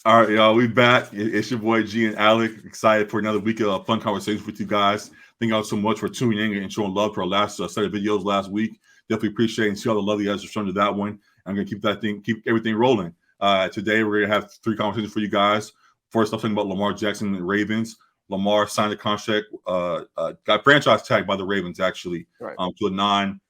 All right, y'all, we back. It's your boy G and Alec. Excited for another week of fun conversations with you guys. Thank y'all so much for tuning in and showing love for our last set of videos last week. Definitely appreciate and see all the love you guys are showing to that one. I'm gonna keep everything rolling. Today we're gonna have three conversations for you guys. First, I'm talking about Lamar Jackson and the Ravens. Lamar signed a contract, got franchise tagged by the Ravens actually, Right. To a non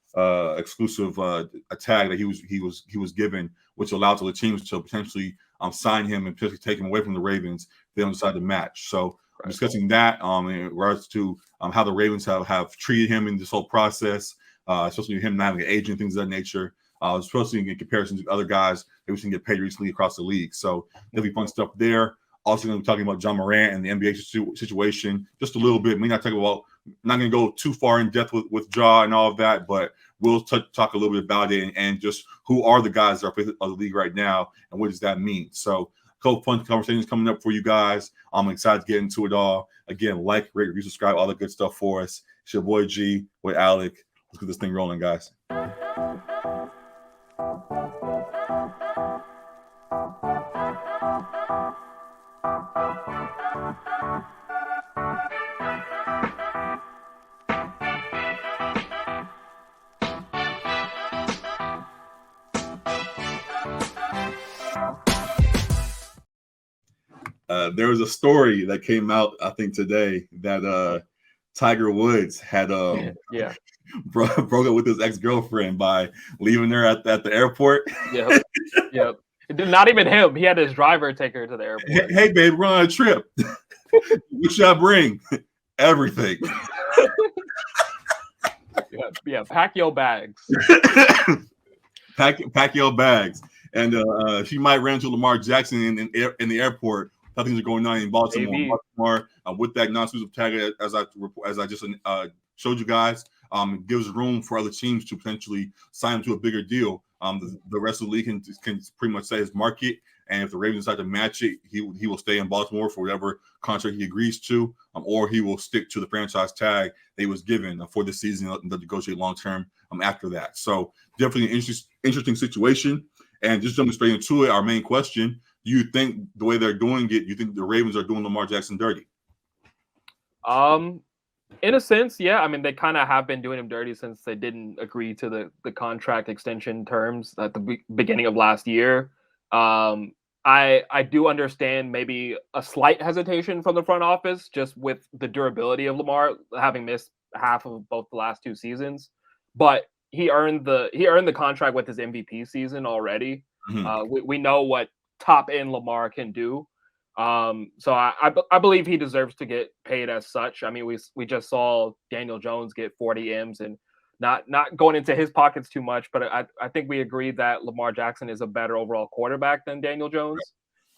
exclusive a tag that he was given, which allowed the teams to potentially sign him and potentially take him away from the Ravens if they don't decide to match. So I'm discussing that in regards to how the Ravens have treated him in this whole process, especially him not having an agent, things of that nature, especially in comparison to other guys that we've seen get paid recently across the league. So there'll be fun stuff there. Also going to be talking about John Morant and the NBA situation just a little bit. May not talk about, not going to go too far in depth with Ja and all of that, but we'll talk a little bit about it and just who are the guys that are of the league right now and what does that mean. So a couple fun conversations coming up for you guys. I'm excited to get into it all. Again, like, rate, review, subscribe, all the good stuff for us. It's your boy G with Alec. Let's get this thing rolling, guys. There was a story that came out, I think, today that Tiger Woods had broke up with his ex-girlfriend by leaving her at the airport. Yep. Not even him. He had his driver take her to the airport. Hey babe, we're on a trip. What should I bring? Everything. Yeah. Pack your bags. Pack your bags. And she might run into Lamar Jackson in the airport. How things are going on in Baltimore. With that non-exclusive tag, as I just showed you guys, it gives room for other teams to potentially sign him to a bigger deal. The rest of the league can pretty much say his market, and if the Ravens decide to match it, he will stay in Baltimore for whatever contract he agrees to, or he will stick to the franchise tag they was given for the season and negotiate long term after that. So definitely an interesting situation. And just jumping straight into it, our main question: do you think the way they're doing it, you think the Ravens are doing Lamar Jackson dirty? In a sense, yeah. I mean, they kind of have been doing him dirty since they didn't agree to the contract extension terms at the beginning of last year. I do understand maybe a slight hesitation from the front office just with the durability of Lamar having missed half of both the last two seasons, but he earned the contract with his MVP season already. Mm-hmm. We know what top end Lamar can do. So I believe he deserves to get paid as such. I mean, we just saw Daniel Jones get 40 M's, and not going into his pockets too much, but I think we agreed that Lamar Jackson is a better overall quarterback than Daniel Jones.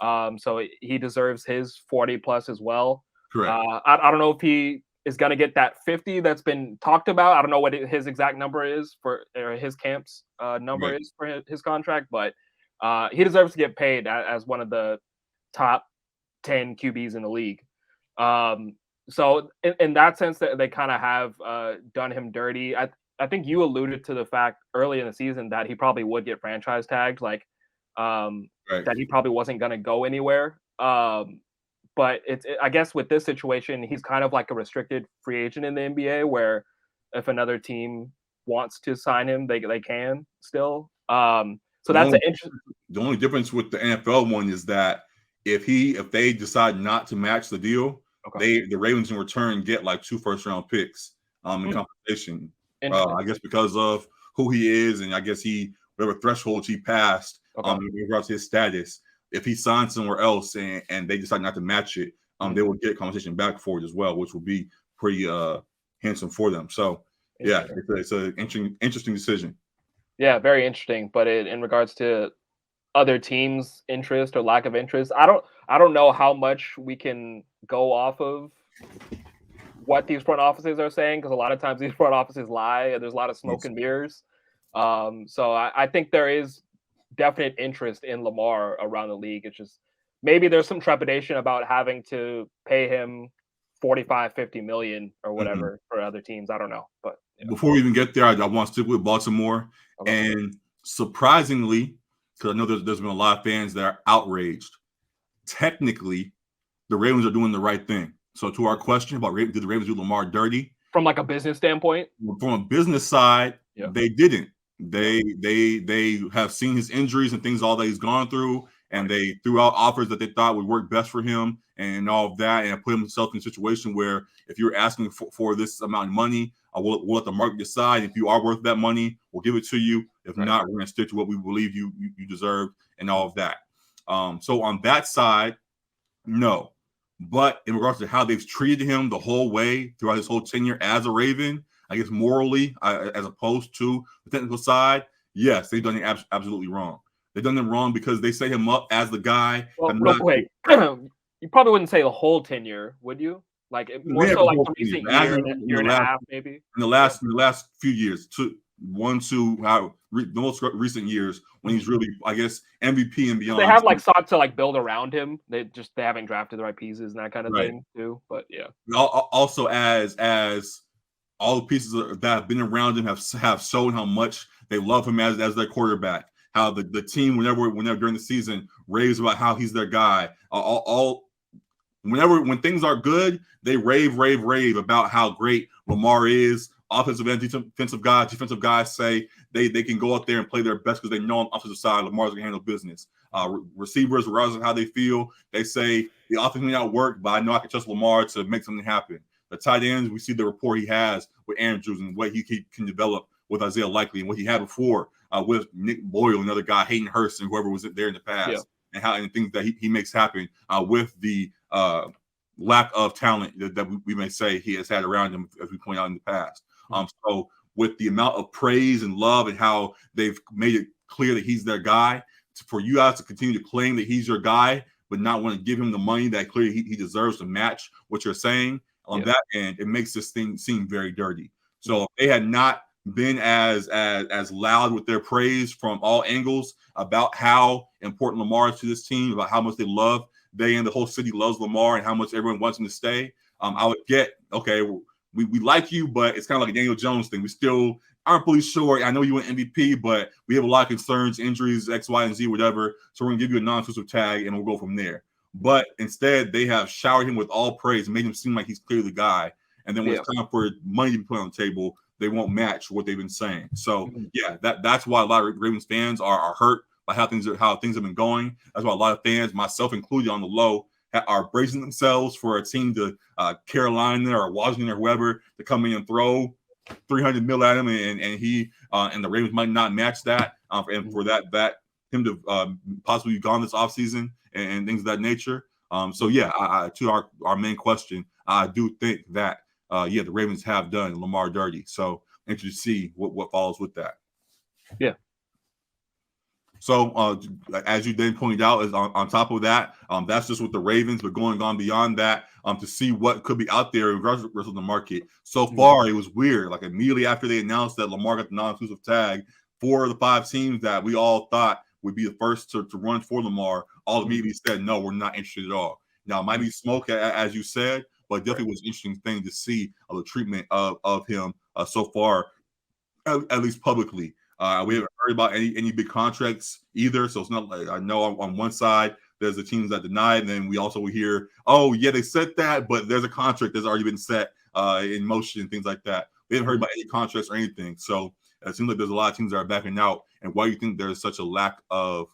So he deserves his 40 plus as well. Correct. I don't know if he is going to get that 50 that's been talked about. I don't know what his exact number is or his camp's number is for his contract, but he deserves to get paid as one of the top 10 QBs in the league. So in that sense, that they kind of have done him dirty. I think you alluded to the fact early in the season that he probably would get franchise tagged, like that he probably wasn't going to go anywhere. But I guess with this situation, he's kind of like a restricted free agent in the NBA, where if another team wants to sign him, they can still. So that's the only difference with the NFL one is that if they decide not to match the deal, the Ravens in return get like 2 first-round picks in compensation. I guess because of who he is, and I guess whatever threshold he passed in regards to his status. If he signs somewhere else and they decide not to match it, they will get compensation back for it as well, which will be pretty handsome for them. So yeah, it's an interesting decision. Yeah, very interesting. But in regards to other teams' interest or lack of interest, I don't know how much we can go off of what these front offices are saying, because a lot of times these front offices lie and there's a lot of smoke and mirrors. So I think there is definite interest in Lamar around the league. It's just maybe there's some trepidation about having to pay him 45-50 million or whatever for other teams. I don't know. But before we even get there, I want to stick with Baltimore. And surprisingly, because I know there's been a lot of fans that are outraged, technically the Ravens are doing the right thing. So to our question about did the Ravens do Lamar dirty? From like a business standpoint? From a business side, they didn't. They have seen his injuries and things all that he's gone through, and they threw out offers that they thought would work best for him and all of that, and put himself in a situation where if you're asking for this amount of money, we'll let the market decide. If you are worth that money, we'll give it to you. If not, we're going to stick to what we believe you deserve and all of that. So on that side, no. But in regards to how they've treated him the whole way throughout his whole tenure as a Raven, I guess morally, as opposed to the technical side, yes, they've done it absolutely wrong. They've done it wrong because they set him up as the guy. Well, real quick, you probably wouldn't say the whole tenure, would you? Like more so like the recent year and a half, maybe. In the last few years, the most recent years when he's really, I guess, MVP and beyond. They have like sought to like build around him. They haven't drafted the right pieces and that kind of thing too. But yeah. Also, as all the pieces that have been around him have shown how much they love him as their quarterback. How the team, whenever during the season, raves about how he's their guy. When things are good, they rave about how great Lamar is. Offensive and defensive guys say they can go out there and play their best because they know on the offensive side Lamar's going to handle business. Receivers, regardless of how they feel, they say the offense may not work, but I know I can trust Lamar to make something happen. The tight ends, we see the rapport he has with Andrews and what he can develop with Isaiah Likely and what he had before with Nick Boyle, another guy, Hayden Hurst, and whoever was there in the past, and things that he makes happen with the lack of talent that we may say he has had around him, as we point out in the past. So with the amount of praise and love and how they've made it clear that he's their guy, for you guys to continue to claim that he's your guy, but not want to give him the money that clearly he deserves to match what you're saying on that end, it makes this thing seem very dirty. So if they had not been as loud with their praise from all angles about how important Lamar is to this team, about how much they love, they and the whole city loves Lamar and how much everyone wants him to stay, I would get, okay, we like you, but it's kind of like a Daniel Jones thing. We still aren't really sure. I know you went MVP, but we have a lot of concerns, injuries, X, Y, and Z, whatever. So we're going to give you a non-exclusive tag, and we'll go from there. But instead, they have showered him with all praise and made him seem like he's clearly the guy. And then when it's time for money to be put on the table, they won't match what they've been saying. So, that's why a lot of Ravens fans are hurt by how things have been going. That's why a lot of fans, myself included on the low, are bracing themselves for a team to Carolina or Washington or whoever to come in and throw $300 million at him, and he and the Ravens might not match that, and for that him to possibly be gone this offseason and things of that nature. To our main question, I do think that the Ravens have done Lamar dirty. So interested to see what follows with that. Yeah. So, as you then pointed out, is on top of that, that's just with the Ravens, but going on beyond that, to see what could be out there regardless of the market. So far, it was weird. Like immediately after they announced that Lamar got the non-exclusive tag, 4 of the 5 teams that we all thought would be the first to run for Lamar, all immediately said, no, we're not interested at all. Now, it might be smoke, as you said, but definitely was an interesting thing to see the treatment of him so far, at least publicly. We haven't heard about any big contracts either. So it's not like I know on one side there's the teams that deny, and then we also hear, oh yeah, they said that, but there's a contract that's already been set in motion and things like that. We haven't heard about any contracts or anything. So it seems like there's a lot of teams that are backing out. And why do you think there's such a lack of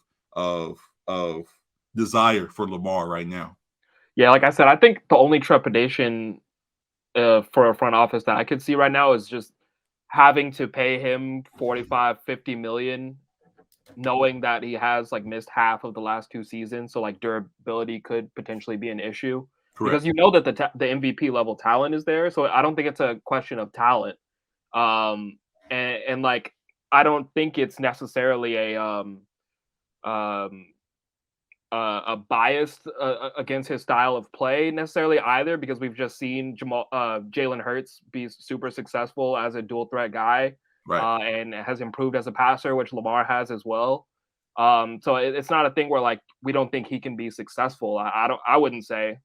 desire for Lamar right now? Yeah, like I said, I think the only trepidation for a front office that I could see right now is just having to pay him 45-50 million, knowing that he has like missed half of the last 2 seasons, so like durability could potentially be an issue. Correct. Because you know that the MVP level talent is there, so I don't think it's a question of talent. And like I don't think it's necessarily a bias against his style of play necessarily either, because we've just seen Jalen Hurts be super successful as a dual threat guy, and has improved as a passer, which Lamar has as well. So it's not a thing where like we don't think he can be successful. I wouldn't say.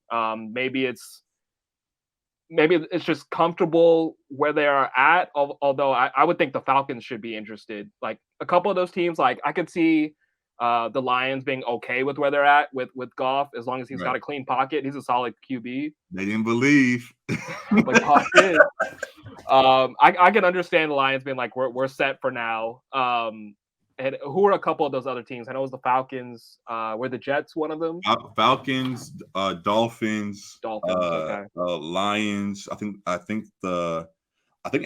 Maybe it's just comfortable where they are at. Although I would think the Falcons should be interested. Like a couple of those teams, like I could see the Lions being okay with where they're at with Goff, as long as he's got a clean pocket. He's a solid QB. They didn't believe. But Goff did. I can understand the Lions being like, we're set for now. And who are a couple of those other teams? I know it was the Falcons. Were the Jets one of them? Falcons, Dolphins, okay. Lions. I think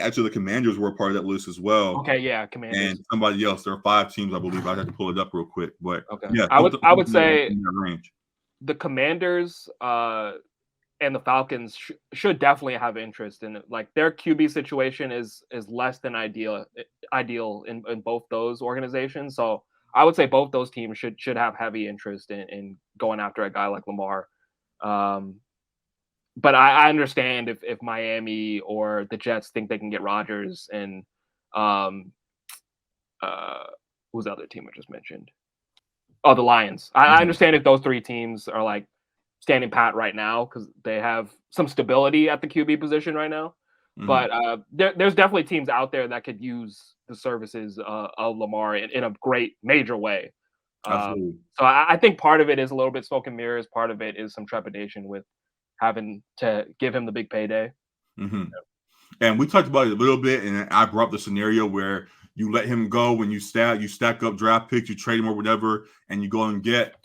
actually the Commanders were a part of that list as well. Okay, yeah, Commanders. And somebody else. There are 5 teams, I believe. I have to pull it up real quick, but okay. Yeah, I would say the Commanders and the Falcons should definitely have interest in it. Like their QB situation is less than ideal in both those organizations. So I would say both those teams should have heavy interest in going after a guy like Lamar. But I understand if Miami or the Jets think they can get Rodgers and who's the other team I just mentioned? Oh, the Lions. I understand if those 3 teams are like standing pat right now because they have some stability at the QB position right now. But there's definitely teams out there that could use the services of Lamar in a great major way. So I think part of it is a little bit smoke and mirrors. Part of it is some trepidation with having to give him the big payday. And we talked about it a little bit, and I brought up the scenario where you let him go when you stack up draft picks, you trade him or whatever, and you go and get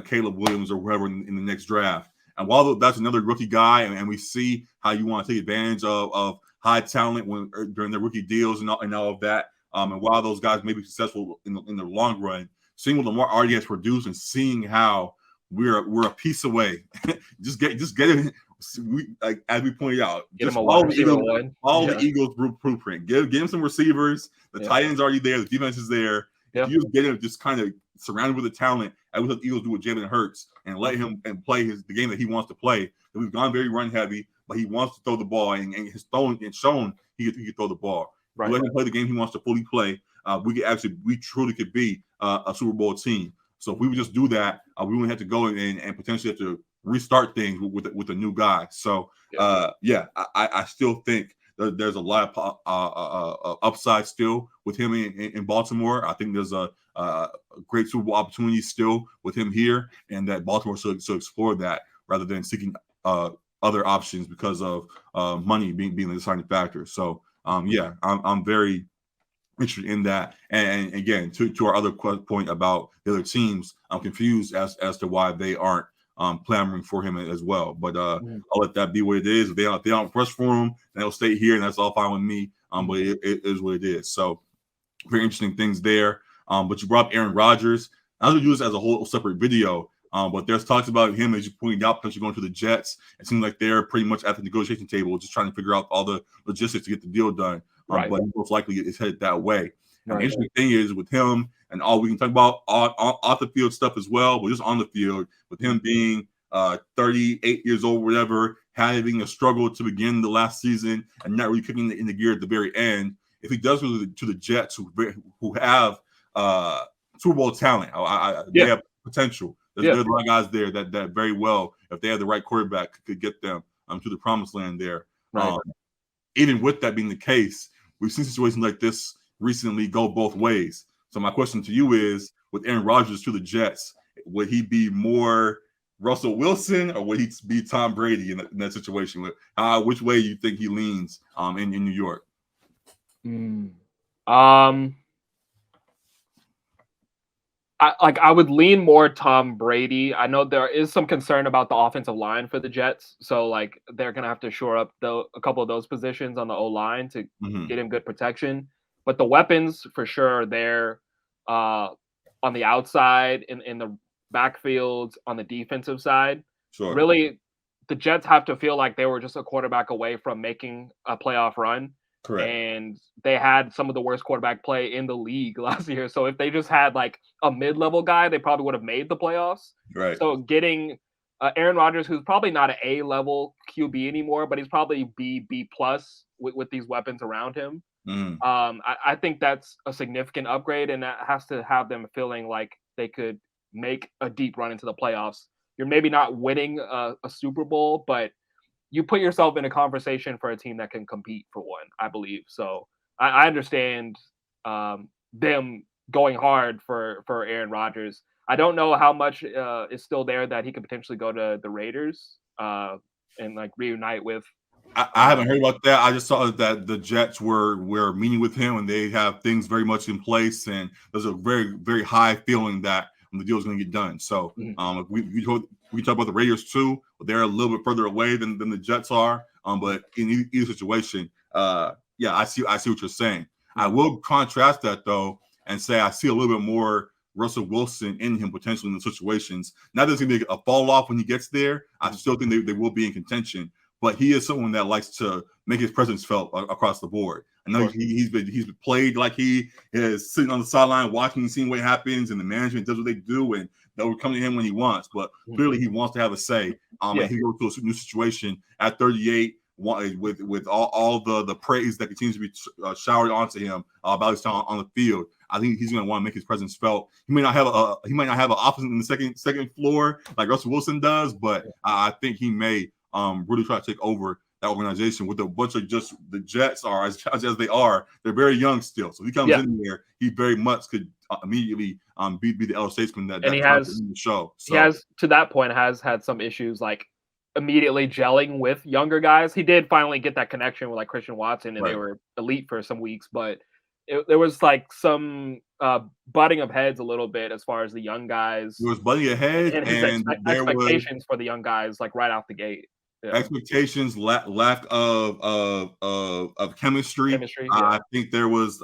Caleb Williams or whoever in the next draft. And while that's another rookie guy, and we see how you want to take advantage of high talent during their rookie deals and all of that, and while those guys may be successful in the long run, seeing what Lamar already has produced and seeing how we're a piece away, just get it. As we pointed out, just all the Eagles blueprint. Give him some receivers. The tight end's already there. The defense is there. If you just get him just kind of surrounded with the talent, and what the Eagles do with Jalen Hurts, and let him and play the game that he wants to play. And we've gone very run heavy, but he wants to throw the ball, and has thrown and shown he can throw the ball. Right. Let him play the game he wants to fully play. We truly could be a Super Bowl team. So if we would just do that, we wouldn't have to go and potentially have to restart things with a new guy. So I still think that there's a lot of upside still with him in Baltimore. I think there's a great Super Bowl opportunity still with him here, and that Baltimore should explore that rather than seeking other options because of money being the deciding factor. So I'm very interested in that. And again, to our other point about the other teams, I'm confused as to why they aren't clamoring for him as well. But I'll let that be what it is. If they don't press for him, then they'll stay here, and that's all fine with me. But it is what it is. So very interesting things there. But you brought up Aaron Rodgers. I was going to do this as a whole separate video. But there's talks about him, as you pointed out, potentially going to the Jets. It seems like they're pretty much at the negotiation table, just trying to figure out all the logistics to get the deal done. But most likely it's headed that way. And the interesting thing is with him, and all we can talk about off the field stuff as well, but just on the field, with him being 38 years old, whatever, having a struggle to begin the last season and not really kicking in the gear at the very end. If he does go to the Jets, who have Super Bowl talent, they have potential. There's a lot of guys there that very well, if they have the right quarterback, could get them to the promised land there. Even with that being the case, we've seen situations like this recently go both ways. So my question to you is, with Aaron Rodgers to the Jets, would he be more Russell Wilson or would he be Tom Brady in that situation? Which way you think he leans in New York? I would lean more Tom Brady. I know there is some concern about the offensive line for the Jets, so like they're gonna have to shore up a couple of those positions on the O line to get him good protection. But the weapons for sure are there on the outside, in the backfield, on the defensive side. Sure. Really, the Jets have to feel like they were just a quarterback away from making a playoff run. Correct. And they had some of the worst quarterback play in the league last year. So if they just had like a mid-level guy, they probably would have made the playoffs. Right. So getting Aaron Rodgers, who's probably not an A-level QB anymore, but he's probably B plus with these weapons around him. I think that's a significant upgrade, and that has to have them feeling like they could make a deep run into the playoffs. You're maybe not winning a Super Bowl, but you put yourself in a conversation for a team that can compete for one, I believe. So I understand them going hard for Aaron Rodgers. I don't know how much is still there that he could potentially go to the Raiders and like reunite with. I haven't heard about that. I just saw that the Jets were meeting with him, and they have things very much in place, and there's a very high feeling that the deal is going to get done. So if we talk about the Raiders too, but they're a little bit further away than the Jets are. But in either situation, yeah, I see what you're saying. I will contrast that though and say I see a little bit more Russell Wilson in him potentially in the situations. Not that it's going to be a fall off when he gets there. I still think they will be in contention. But he is someone that likes to make his presence felt across the board. I know he's been played like he is sitting on the sideline watching, seeing what happens, and the management does what they do, and they'll come to him when he wants. But clearly, he wants to have a say. And he goes to a new situation at 38 with all the praise that continues to be showered onto him about his time on the field. I think he's going to want to make his presence felt. He might not have an office in the second floor like Russell Wilson does, but I think he may. Really try to take over that organization with a bunch of just the Jets are as they are. They're very young still, so if he comes in there, he very much could immediately be the elder statesman that he has in the show. So. He has to that point has had some issues like immediately gelling with younger guys. He did finally get that connection with like Christian Watson, and they were elite for some weeks, but there was like some butting of heads a little bit as far as the young guys. It was butting ahead, and his expectations for the young guys like right out the gate. Yeah. Expectations, lack of chemistry. I think it was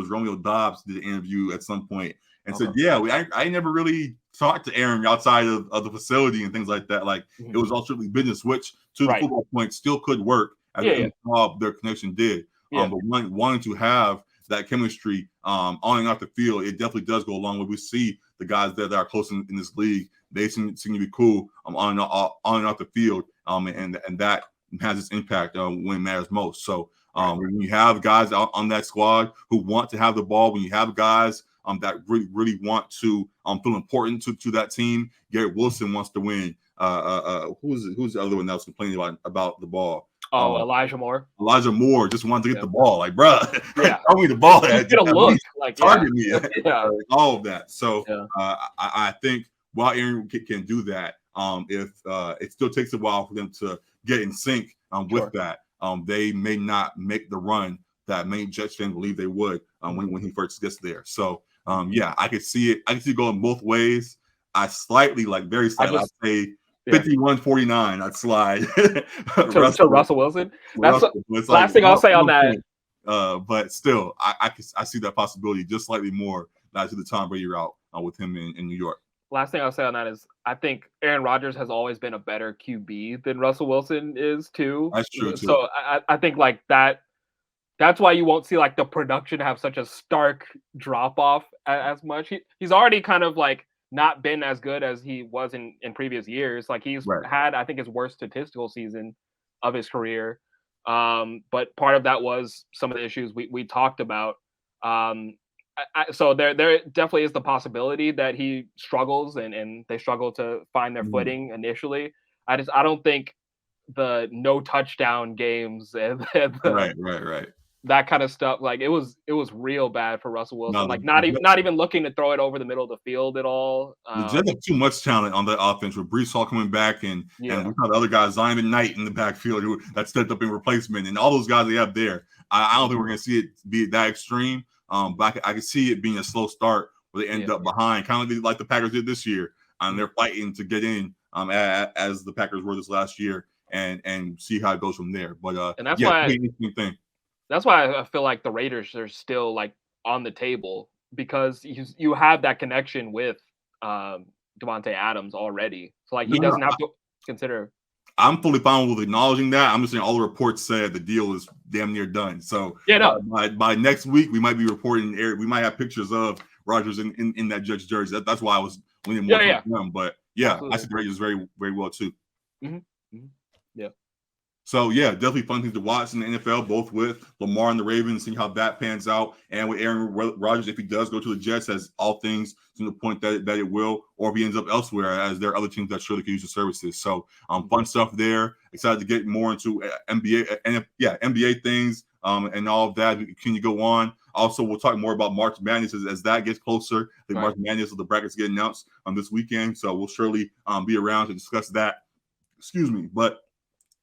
Romeo Dobbs did an interview at some point and said, I never really talked to Aaron outside of the facility and things like that. Like it was all strictly business, which to the football point still could work as their connection did. But wanting to have that chemistry on and off the field, it definitely does go along with we see the guys that are close in this league. They seem to be cool on and off the field, and that has its impact when it matters most. So when you have guys out on that squad who want to have the ball, when you have guys that really want to feel important to that team, Garrett Wilson wants to win. Who's the other one that was complaining about the ball? Elijah Moore. Elijah Moore just wanted to get the ball. Like, bro, throw me the ball. Get a look. Like, target me. All of that. So I think while Aaron can do that, if it still takes a while for them to get in sync with that, they may not make the run that many Jets fans believe they would when he first gets there. So, I could see it. I can see it going both ways. I very slightly, I'd say 51-49, I'd slide to Russell Wilson. That's the last thing I'll say on that. But still, I see that possibility just slightly more than to the Tom Brady route with him in New York. Last thing I'll say on that is I think Aaron Rodgers has always been a better QB than Russell Wilson is too. That's true too. So I think like that. That's why you won't see like the production have such a stark drop off as much. He's already kind of like not been as good as he was in previous years. Like he's had, I think, his worst statistical season of his career. But part of that was some of the issues we talked about. So there definitely is the possibility that he struggles and they struggle to find their footing initially. I don't think the no touchdown games and right. That kind of stuff, like it was real bad for Russell Wilson. Not even looking to throw it over the middle of the field at all. The Jets have too much talent on that offense with Breece Hall coming back and we have the other guys, Zion and Knight in the backfield that stepped up in replacement, and all those guys they have there. I don't think we're going to see it be that extreme. But I can see it being a slow start where they end up behind, kind of like the Packers did this year. They're fighting to get in as the Packers were this last year, and see how it goes from there. But and that's why I feel like the Raiders are still like on the table because you have that connection with Devontae Adams already. So like he doesn't have to consider. I'm fully fine with acknowledging that. I'm just saying all the reports said the deal is damn near done. So by next week we might be reporting. We might have pictures of Rodgers in that Jets jersey. That's why I was leaning more towards them. But absolutely. I see the Raiders very very well too. Mm-hmm. Mm-hmm. Yeah. So, definitely fun things to watch in the NFL, both with Lamar and the Ravens, seeing how that pans out, and with Aaron Rodgers, if he does go to the Jets, as all things to the point that it will, or if he ends up elsewhere, as there are other teams that surely could use the services. So, fun stuff there. Excited to get more into NBA things and all of that. Can you go on? Also, we'll talk more about March Madness as that gets closer. I think Right. March Madness of the brackets get announced on this weekend, so we'll surely be around to discuss that. Excuse me, but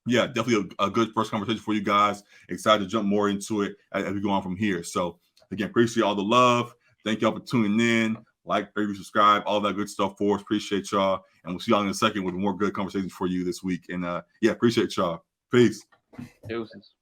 yeah, definitely a good first conversation for you guys. Excited to jump more into it as we go on from here. So again, appreciate all the love. Thank y'all for tuning in. Like, favorite, subscribe, all that good stuff for us. Appreciate y'all. And we'll see y'all in a second with more good conversations for you this week. And yeah, appreciate y'all. Peace. Deuces.